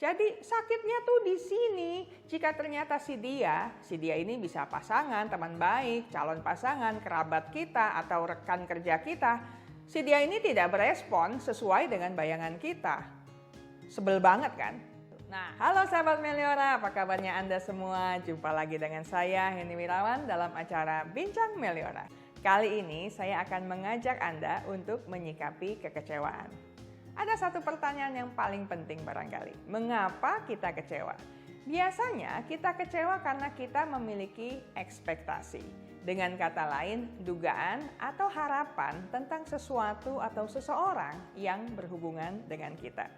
Jadi sakitnya tuh di sini. Jika ternyata si dia ini bisa pasangan, teman baik, calon pasangan, kerabat kita, atau rekan kerja kita. Si dia ini tidak berespon sesuai dengan bayangan kita. Sebel banget kan? Nah, halo sahabat Meliora, apa kabarnya Anda semua? Jumpa lagi dengan saya, Henny Wirawan, dalam acara Bincang Meliora. Kali ini saya akan mengajak Anda untuk menyikapi kekecewaan. Ada satu pertanyaan yang paling penting barangkali. Mengapa kita kecewa? Biasanya kita kecewa karena kita memiliki ekspektasi. Dengan kata lain, dugaan atau harapan tentang sesuatu atau seseorang yang berhubungan dengan kita.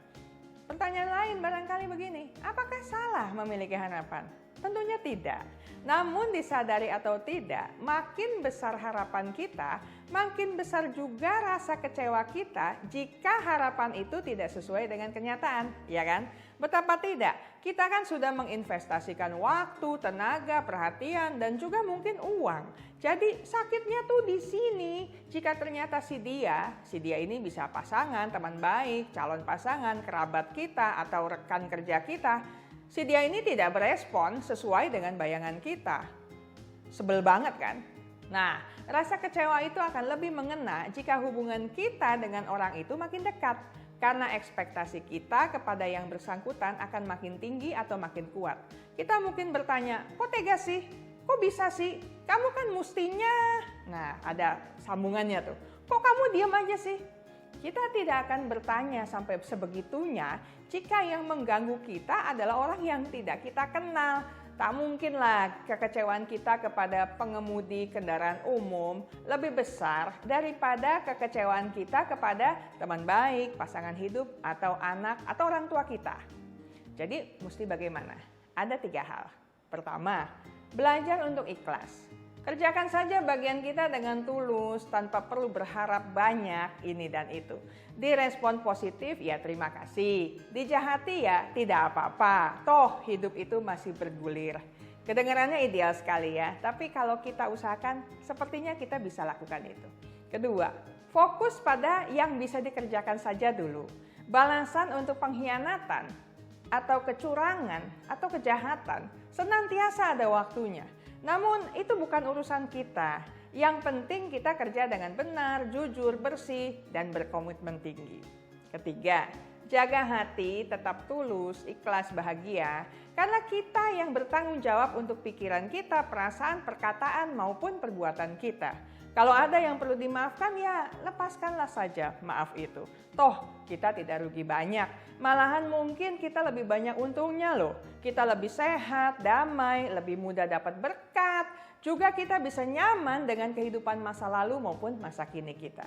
Pertanyaan lain barangkali begini, apakah salah memiliki harapan? Tentunya tidak. Namun disadari atau tidak, makin besar harapan kita, makin besar juga rasa kecewa kita jika harapan itu tidak sesuai dengan kenyataan, ya kan? Betapa tidak, kita kan sudah menginvestasikan waktu, tenaga, perhatian, dan juga mungkin uang. Jadi sakitnya tuh di sini. Jika ternyata si dia ini bisa pasangan, teman baik, calon pasangan, kerabat kita, atau rekan kerja kita. Si dia ini tidak berespon sesuai dengan bayangan kita. Sebel banget kan? Nah, rasa kecewa itu akan lebih mengena jika hubungan kita dengan orang itu makin dekat. Karena ekspektasi kita kepada yang bersangkutan akan makin tinggi atau makin kuat. Kita mungkin bertanya, kok tega sih? Kok bisa sih? Kamu kan mustinya. Nah, ada sambungannya tuh. Kok kamu diam aja sih? Kita tidak akan bertanya sampai sebegitunya jika yang mengganggu kita adalah orang yang tidak kita kenal. Tak mungkinlah kekecewaan kita kepada pengemudi kendaraan umum lebih besar daripada kekecewaan kita kepada teman baik, pasangan hidup, atau anak, atau orang tua kita. Jadi mesti bagaimana? Ada 3 hal. Pertama, belajar untuk ikhlas. Kerjakan saja bagian kita dengan tulus tanpa perlu berharap banyak ini dan itu. Direspon positif ya terima kasih. Dijahati ya tidak apa-apa. Toh hidup itu masih bergulir. Kedengarannya ideal sekali ya. Tapi kalau kita usahakan sepertinya kita bisa lakukan itu. Kedua, fokus pada yang bisa dikerjakan saja dulu. Balasan untuk pengkhianatan atau kecurangan atau kejahatan senantiasa ada waktunya. Namun itu bukan urusan kita. Yang penting kita kerja dengan benar, jujur, bersih, dan berkomitmen tinggi. Ketiga, jaga hati, tetap tulus, ikhlas, bahagia. Karena kita yang bertanggung jawab untuk pikiran kita, perasaan, perkataan, maupun perbuatan kita. Kalau ada yang perlu dimaafkan ya lepaskanlah saja maaf itu. Toh kita tidak rugi banyak. Malahan mungkin kita lebih banyak untungnya loh. Kita lebih sehat, damai, lebih mudah dapat berkat. Juga kita bisa nyaman dengan kehidupan masa lalu maupun masa kini kita.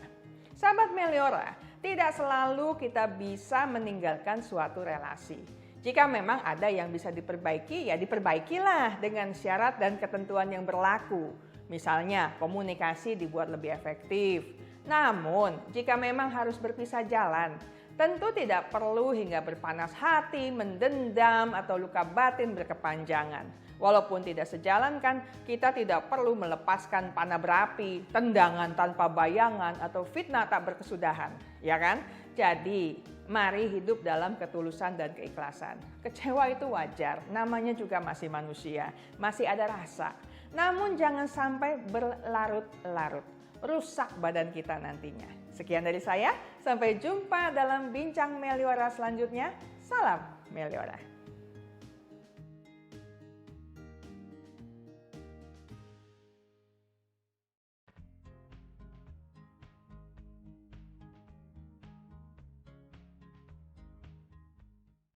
Sahabat Meliora, tidak selalu kita bisa meninggalkan suatu relasi. Jika memang ada yang bisa diperbaiki, ya diperbaikilah dengan syarat dan ketentuan yang berlaku. Misalnya, komunikasi dibuat lebih efektif. Namun, jika memang harus berpisah jalan, tentu tidak perlu hingga berpanas hati, mendendam, atau luka batin berkepanjangan. Walaupun tidak sejalan kan, kita tidak perlu melepaskan panah berapi, tendangan tanpa bayangan, atau fitnah tak berkesudahan. Ya kan? Jadi, mari hidup dalam ketulusan dan keikhlasan. Kecewa itu wajar, namanya juga masih manusia, masih ada rasa. Namun jangan sampai berlarut-larut, rusak badan kita nantinya. Sekian dari saya, sampai jumpa dalam Bincang Meliora selanjutnya. Salam Meliora.